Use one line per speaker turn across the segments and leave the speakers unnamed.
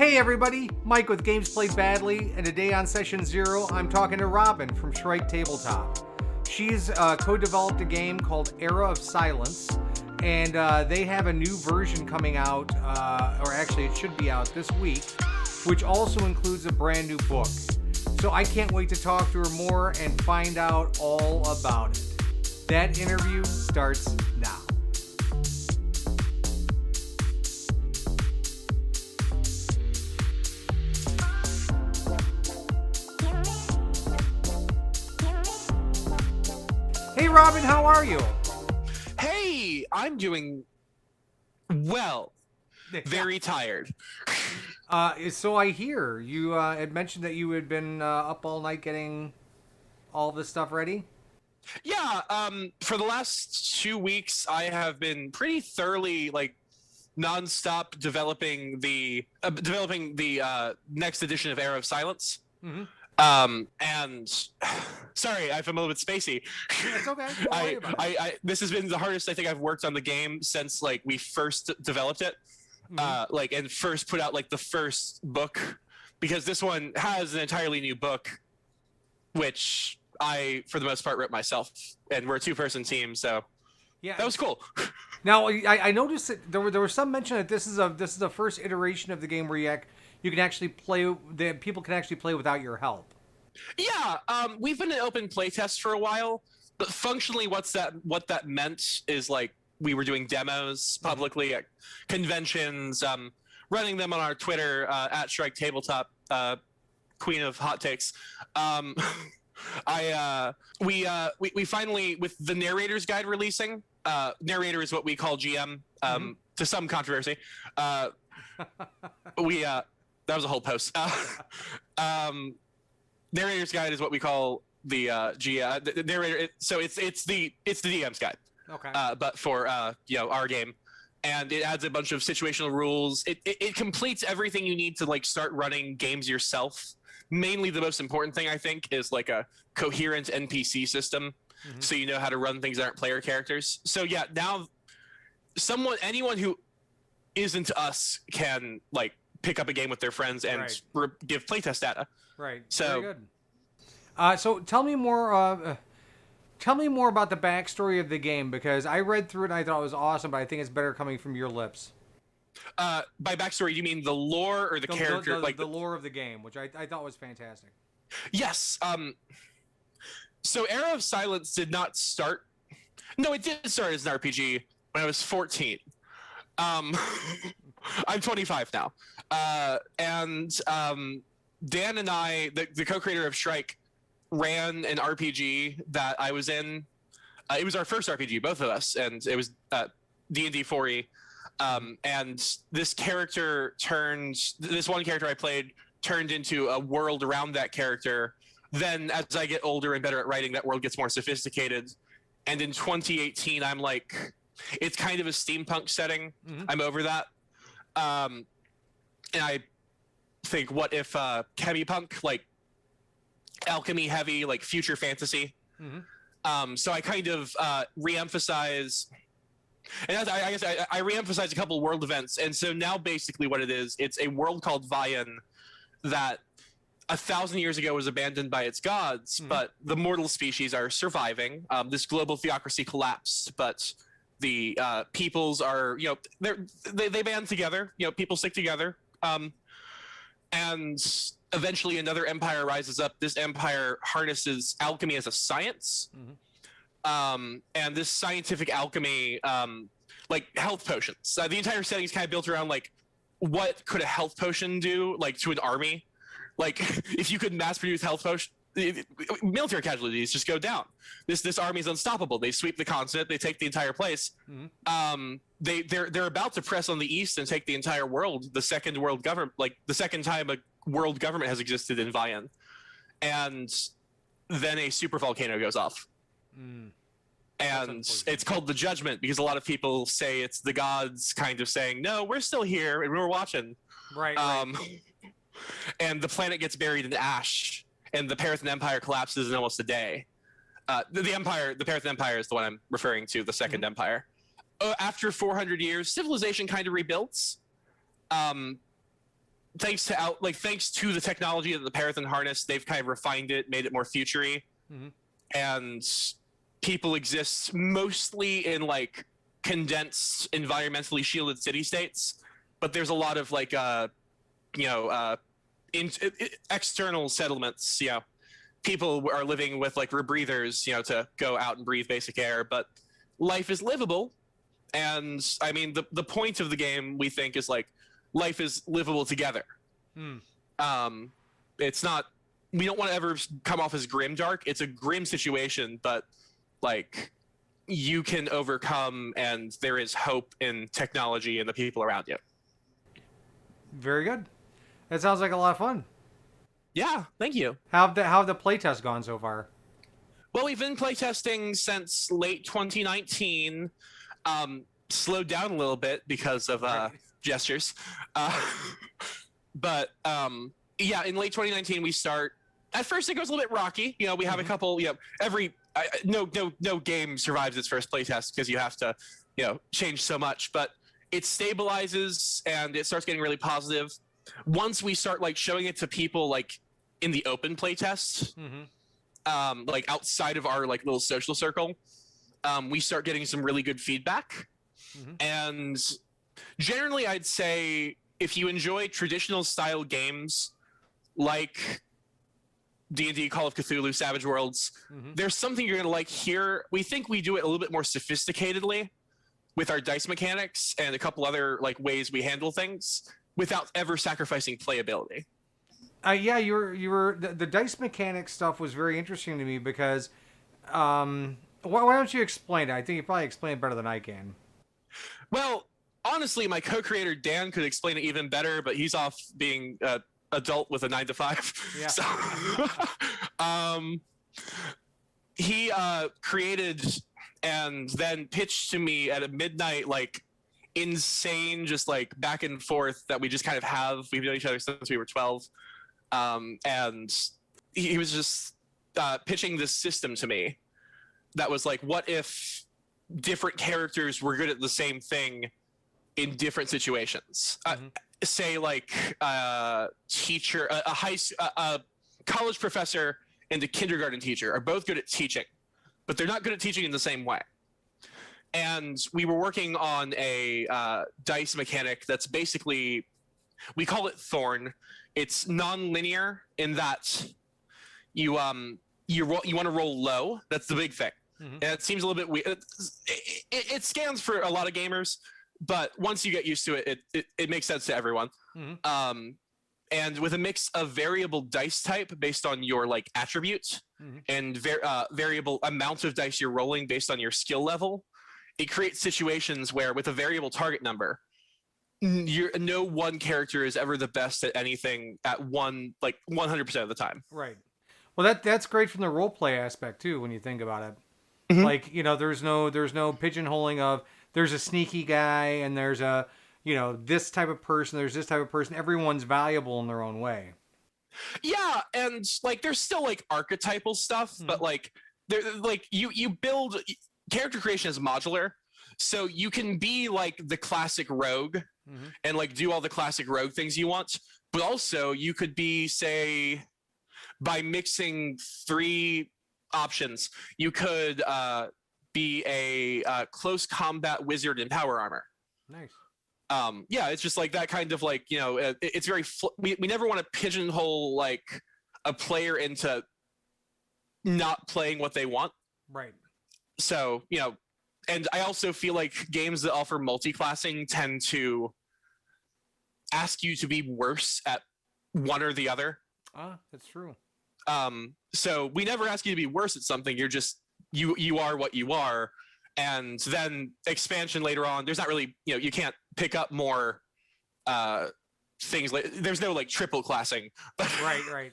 Hey everybody, Mike with Games Played Badly, and today on Session 0, I'm talking to Robin from Shrike Tabletop. She's co-developed a game called Era of Silence, and they have a new version coming out, or actually it should be out this week, which also includes a brand new book. So I can't wait to talk to her more and find out all about it. That interview starts now. Hey Robin, how are you?
Hey, I'm doing well. Very tired.
So I hear you had mentioned that you had been up all night getting all this stuff ready.
Yeah, for the last 2 weeks, I have been pretty thoroughly, nonstop developing the next edition of Era of Silence.
Mm-hmm.
And sorry, if I'm a little bit spacey.
It's okay. Don't worry about it.
This has been the hardest I think I've worked on the game since we first developed it.
Mm-hmm.
And first put out the first book, because this one has an entirely new book, which I, for the most part, wrote myself, and we're a 2-person team, so
Yeah,
that was cool.
Now I noticed that there was some mention that this is the first iteration of the game where you can actually play, that people can actually play without your help.
Yeah, we've been in open playtest for a while, but functionally, what that meant is we were doing demos publicly at conventions, running them on our Twitter at Shrike Tabletop, Queen of Hot Takes. We finally, with the narrator's guide releasing, narrator is what we call GM, to some controversy. That was a whole post. Narrator's guide is what we call the GM. The narrator. So it's the DM's guide.
Okay.
But for our game, and it adds a bunch of situational rules. It completes everything you need to start running games yourself. Mainly, the most important thing I think is a coherent NPC system, so you know how to run things that aren't player characters. So yeah, now anyone who isn't us can pick up a game with their friends and give playtest data.
Right.
So
very good. So tell me more. Tell me more about the backstory of the game, because I read through it and I thought it was awesome, but I think it's better coming from your lips.
By backstory, you mean the lore or the character?
The lore of the game, which I thought was fantastic.
Yes. So Era of Silence did not start. No, it did start as an RPG when I was 14. I'm 25 now. And Dan and I, the co-creator of Shrike, ran an RPG that I was in. It was our first RPG, both of us, and it was D&D 4e. And this one character I played turned into a world around that character. Then as I get older and better at writing, that world gets more sophisticated. And in 2018, I'm it's kind of a steampunk setting. I'm over that. And I think, what if chemipunk, alchemy heavy, future fantasy. So I kind of re-emphasize, and I guess I re-emphasize a couple world events. And so now basically what it is, it's a world called Vian that 1,000 years ago was abandoned by its gods, but the mortal species are surviving. This global theocracy collapsed, but the peoples are, they band together, people stick together. And eventually another empire rises up. This empire harnesses alchemy as a science. And this scientific alchemy, health potions. The entire setting is kind of built around what could a health potion do to an army? If you could mass produce health potion, military casualties just go down. This army is unstoppable. They sweep the continent. They take the entire place. They're about to press on the east and take the entire world. The second world government, the second time a world government has existed in Vian, and then a super volcano goes off. And it's called the Judgment, because a lot of people say it's the gods kind of saying, no, we're still here and we're watching.
Right.
And the planet gets buried in ash, and the Parathan Empire collapses in almost a day. The Parathan Empire is the one I'm referring to, the Second Empire. After 400 years, civilization kind of rebuilds. thanks to the technology of the Parathon harness, they've kind of refined it, made it more future-y, and people exist mostly in like condensed, environmentally shielded city states, but there's a lot of like external settlements. People are living with like rebreathers, to go out and breathe basic air, but life is livable. And I mean, the point of the game, we think, is like life is livable together. It's not, we don't want to ever come off as grim dark. It's a grim situation, but like you can overcome, and there is hope in technology and the people around you.
Very good. That sounds like a lot of fun.
Yeah, thank you.
How have the playtest gone so far?
Well, we've been playtesting since late 2019. Slowed down a little bit because of gestures. But yeah, in late 2019 we start. At first it goes a little bit rocky. We have a couple. No game survives its first playtest because you have to, change so much. But it stabilizes and it starts getting really positive. Once we start like showing it to people like in the open playtests, like outside of our like little social circle, we start getting some really good feedback. And generally, I'd say if you enjoy traditional style games like D&D, Call of Cthulhu, Savage Worlds, there's something you're going to like here. We think we do it a little bit more sophisticatedly with our dice mechanics and a couple other like ways we handle things without ever sacrificing playability.
Yeah, you were the dice mechanic stuff was very interesting to me because why don't you explain it? I think you probably explain it better than I can.
Well, honestly, my co-creator Dan could explain it even better, but he's off being an adult with a 9-to-5.
Yeah.
So, he created and then pitched to me at midnight, like insane, just like back and forth that we just kind of have. We've known each other since we were 12, and he was just pitching this system to me that was like, what if different characters were good at the same thing in different situations? Say like a teacher, a college professor and a kindergarten teacher are both good at teaching, but they're not good at teaching in the same way. And we were working on a dice mechanic that's basically, we call it Thorn. It's non-linear in that you want to roll low. That's the big thing. And it seems a little bit weird. It scans for a lot of gamers, but once you get used to it, it makes sense to everyone. And with a mix of variable dice type based on your like attributes and variable amount of dice you're rolling based on your skill level, it creates situations where with a variable target number, no one character is ever the best at anything at 100% of the time.
Right. Well, that's great from the role play aspect too when you think about it. Like, there's no pigeonholing of there's a sneaky guy and there's a, this type of person, there's this type of person. Everyone's valuable in their own way.
Yeah, and like there's still like archetypal stuff, but like there like you build character creation is modular. So you can be like the classic rogue and like do all the classic rogue things you want, but also you could be, say, by mixing 3 options, you could be a close combat wizard in power armor.
Nice.
Yeah, it's just like that kind of like, it's very we never want to pigeonhole like a player into not playing what they want.
Right.
So, and I also feel like games that offer multi-classing tend to ask you to be worse at one or the other.
That's true.
So we never ask you to be worse at something. You're just, you are what you are. And then expansion later on, there's not really, you can't pick up more things. Like there's no like triple classing.
Right.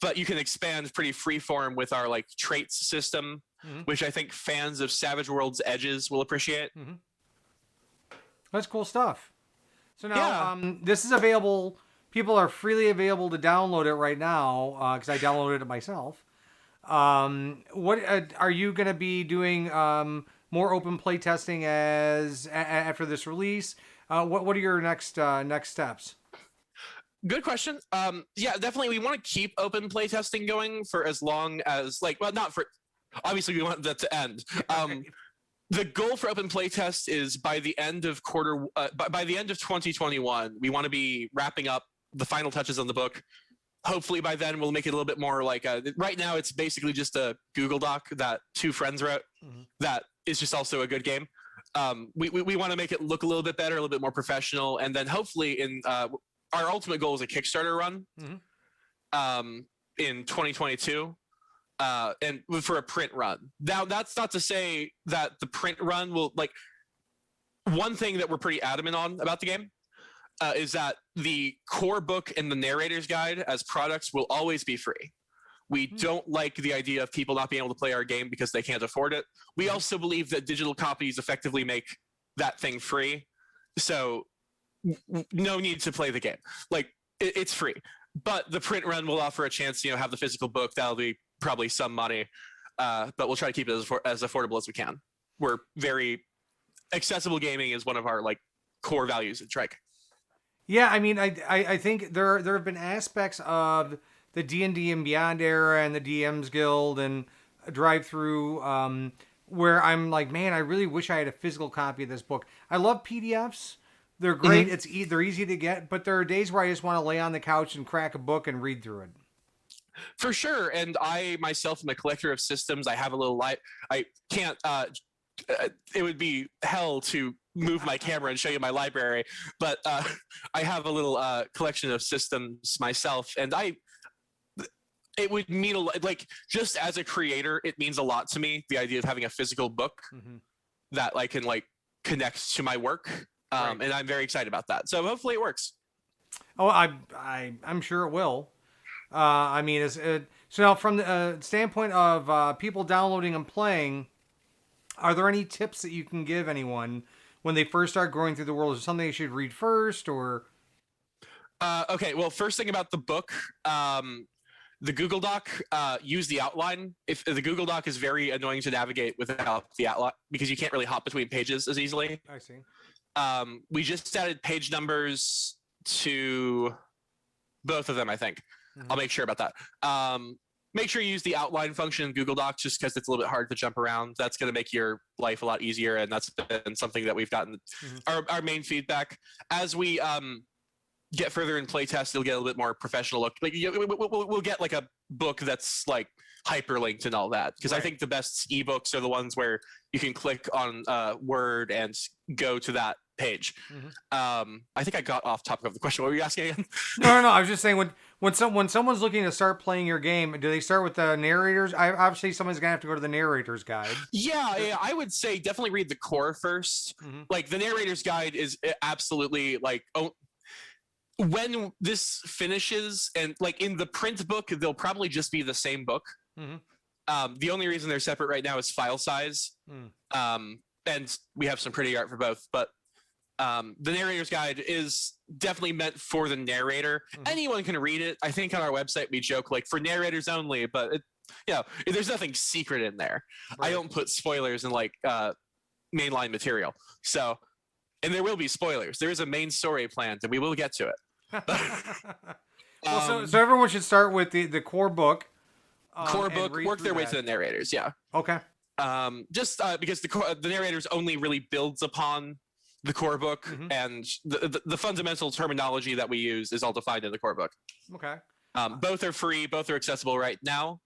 But you can expand pretty freeform with our like traits system, which I think fans of Savage Worlds Edges will appreciate.
That's cool stuff. So now, this is available. People are freely available to download it right now because I downloaded it myself. What are you going to be doing? More open play testing after this release? What are your next steps?
Good question. Yeah, definitely. We want to keep open playtesting going for as long as, like, well, not for. Obviously, we want that to end.
Right.
The goal for open playtest is by the end of by the end of 2021, we want to be wrapping up the final touches on the book. Hopefully, by then, we'll make it a little bit more like. Right now, it's basically just a Google Doc that two friends wrote. That is just also a good game. We want to make it look a little bit better, a little bit more professional, and then hopefully in our ultimate goal is a Kickstarter run in 2022, and for a print run. Now, that's not to say that the print run will, like, one thing that we're pretty adamant on about the game is that the core book and the narrator's guide as products will always be free. We don't like the idea of people not being able to play our game because they can't afford it. We also believe that digital copies effectively make that thing free. So no need to play the game. Like, it's free. But the print run will offer a chance to, have the physical book. That'll be probably some money. But we'll try to keep it as affordable as we can. We're very accessible gaming is one of our, like, core values at Shrike.
Yeah, I mean, I think there have been aspects of the D&D and Beyond era and the DM's Guild and Drive Through where I'm like, man, I really wish I had a physical copy of this book. I love PDFs. They're great. They're easy to get, but there are days where I just want to lay on the couch and crack a book and read through it.
For sure. And I myself am a collector of systems. I have a little I can't it would be hell to move my camera and show you my library, but I have a little collection of systems myself, and it would mean a lot, like, just as a creator, it means a lot to me, the idea of having a physical book that I can, like, connect to my work.
Right.
And I'm very excited about that. So hopefully it works.
Oh, I'm sure it will. I mean, so now from the standpoint of people downloading and playing, are there any tips that you can give anyone when they first start going through the world? Is there something they should read first, or?
Okay, well, first thing about the book, the Google Doc, use the outline. If the Google Doc is very annoying to navigate without the outline because you can't really hop between pages as easily.
I see.
We just added page numbers to both of them, I think. I'll make sure about that. Make sure you use the outline function in Google Docs just because it's a little bit hard to jump around. That's going to make your life a lot easier, and that's been something that we've gotten our main feedback. As we get further in playtest, it'll get a little bit more professional look. Like, we'll get like a book that's like hyperlinked and all that, because I think the best ebooks are the ones where you can click on Word and go to that page. I think I got off topic of the question. What were you asking again?
No. I was just saying when someone's looking to start playing your game, do they start with the narrators? Obviously, someone's gonna have to go to the narrator's guide.
Yeah, I would say definitely read the core first. Like, the narrator's guide is absolutely like, when this finishes, and like in the print book, they'll probably just be the same book. The only reason they're separate right now is file size. And we have some pretty art for both, but the narrator's guide is definitely meant for the narrator. Anyone can read it. I think on our website we joke, like, for narrators only, but there's nothing secret in there. I don't put spoilers in, like, mainline material. So, and there will be spoilers. There is a main story planned, and we will get to it.
Well, so everyone should start with the core book.
Work their way to the narrators. Yeah.
Okay.
Just because the narrators only really builds upon the core book, and the fundamental terminology that we use is all defined in the core book.
Okay.
Both are free. Both are accessible right now.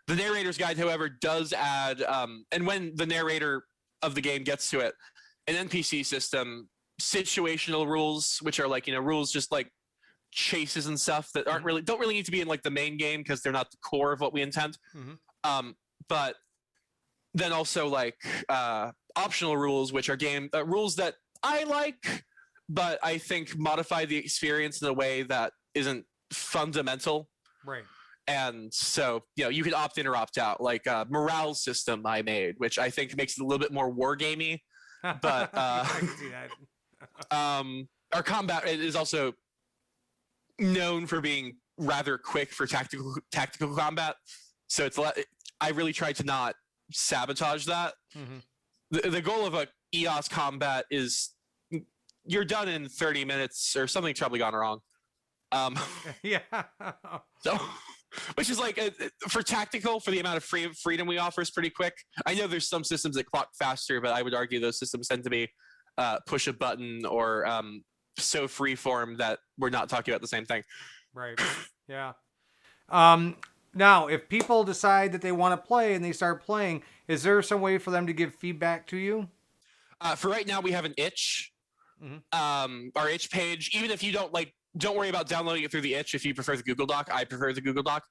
The narrator's guide, however, does add, and when the narrator of the game gets to it, an NPC system, situational rules, which are like, rules just like chases and stuff that don't really need to be in, like, the main game because they're not the core of what we intend. But then also, like, optional rules, which are game rules that I like, but I think modify the experience in a way that isn't fundamental.
Right.
And so, you can opt in or opt out, like a morale system I made, which I think makes it a little bit more wargamey. But
I can see that.
Our combat is also known for being rather quick for tactical combat. So I really tried to not sabotage that. The goal of a EOS combat is you're done in 30 minutes or something's probably gone wrong.
Yeah.
So, which is like for tactical, for the amount of freedom we offer is pretty quick. I know there's some systems that clock faster, but I would argue those systems tend to be push a button or so freeform that we're not talking about the same thing.
Right. Yeah. Now, if people decide that they want to play and they start playing, is there some way for them to give feedback to you?
For right now, we have an itch. Our itch page, even if you don't worry about downloading it through the itch if you prefer the Google Doc. I prefer the Google Doc.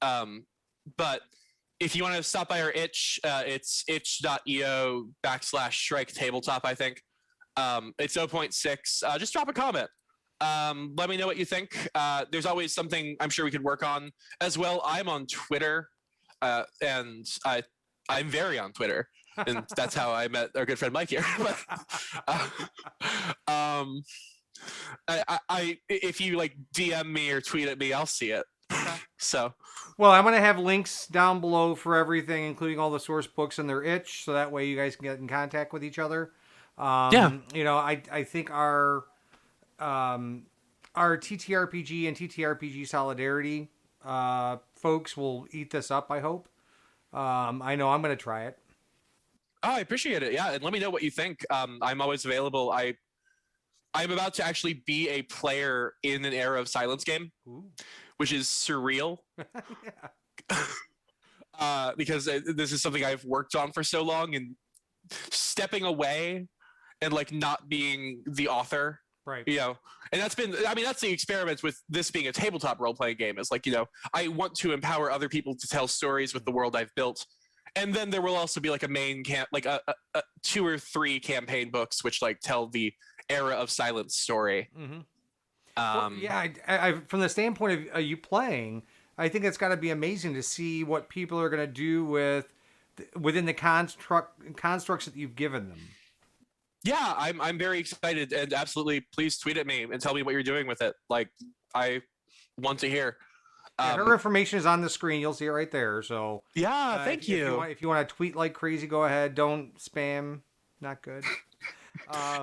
But if you want to stop by our itch, it's itch.io/Shrike Tabletop, I think. It's 0.6. Just drop a comment. Let me know what you think. There's always something I'm sure we could work on as well. I'm on Twitter, and I'm very on Twitter. And that's how I met our good friend Mike here. If you like DM me or tweet at me, I'll see it. So,
well, I'm going to have links down below for everything, including all the source books and their itch, so that way you guys can get in contact with each other. You know, I think our TTRPG and TTRPG Solidarity folks will eat this up, I hope. I know I'm going to try it.
Oh, I appreciate it. Yeah, and let me know what you think. I'm always available. I'm about to actually be a player in an Era of Silence game, which is surreal. Because this is something I've worked on for so long, and stepping away and like not being the author,
right?
You know, and that's the experiment with this being a tabletop role-playing game. Is like, you know, I want to empower other people to tell stories with the world I've built. And then there will also be like a main like a 2 or 3 campaign books which like tell the Era of Silence story.
Well, yeah, I from the standpoint of you playing, I think it's got to be amazing to see what people are going to do within the constructs that you've given them.
Yeah, I'm very excited, and absolutely, please tweet at me and tell me what you're doing with it. Like, I want to hear.
Yeah, her information is on the screen. You'll see it right there. So
yeah, thank you.
If you want to tweet like crazy, go ahead. Don't spam. Not good.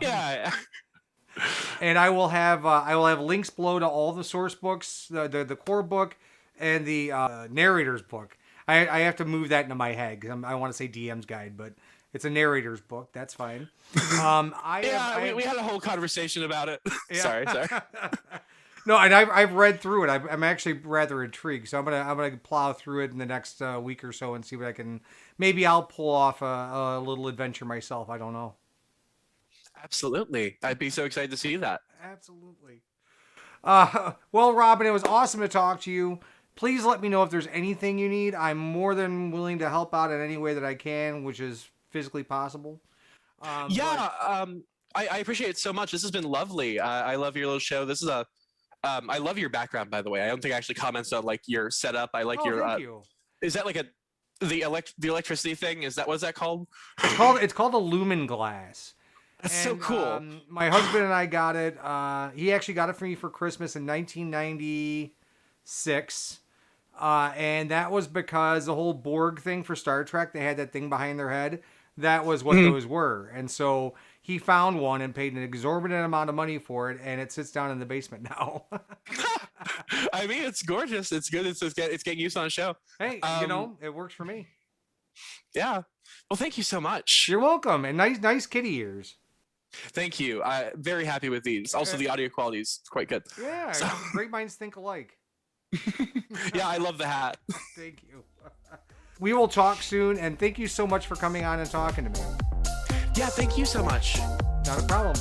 Yeah.
And I will have links below to all the source books, the core book, and the narrator's book. I have to move that into my head because I want to say DM's guide, but it's a narrator's book. That's fine.
We had a whole conversation about it.
Yeah.
Sorry.
No, and I've read through it. I'm actually rather intrigued, so I'm gonna plow through it in the next week or so and see what I can. Maybe I'll pull off a little adventure myself. I don't know.
Absolutely, I'd be so excited to see that.
Absolutely. Well, Robin, it was awesome to talk to you. Please let me know if there's anything you need. I'm more than willing to help out in any way that I can, which is physically possible.
I appreciate it so much. This has been lovely. I love your little show. This is I love your background, by the way. I don't think I actually commented on like your setup. I like your.
Thank you.
Is that like the electricity thing? What's that called?
It's called a lumen glass.
That's so cool.
My husband and I got it. He actually got it for me for Christmas in 1996. And that was because the whole Borg thing for Star Trek, they had that thing behind their head. That was what those were. And so he found one and paid an exorbitant amount of money for it, and it sits down in the basement now.
I mean, it's gorgeous. It's good. It's getting used on a show.
Hey, it works for me.
Yeah. Well, thank you so much.
You're welcome. And nice kitty ears.
Thank you. I'm very happy with these. Also, the audio quality is quite good.
Yeah. So. Great minds think alike.
Yeah, I love the hat.
Thank you. We will talk soon, and thank you so much for coming on and talking to me.
Yeah, thank you so much.
Not a problem.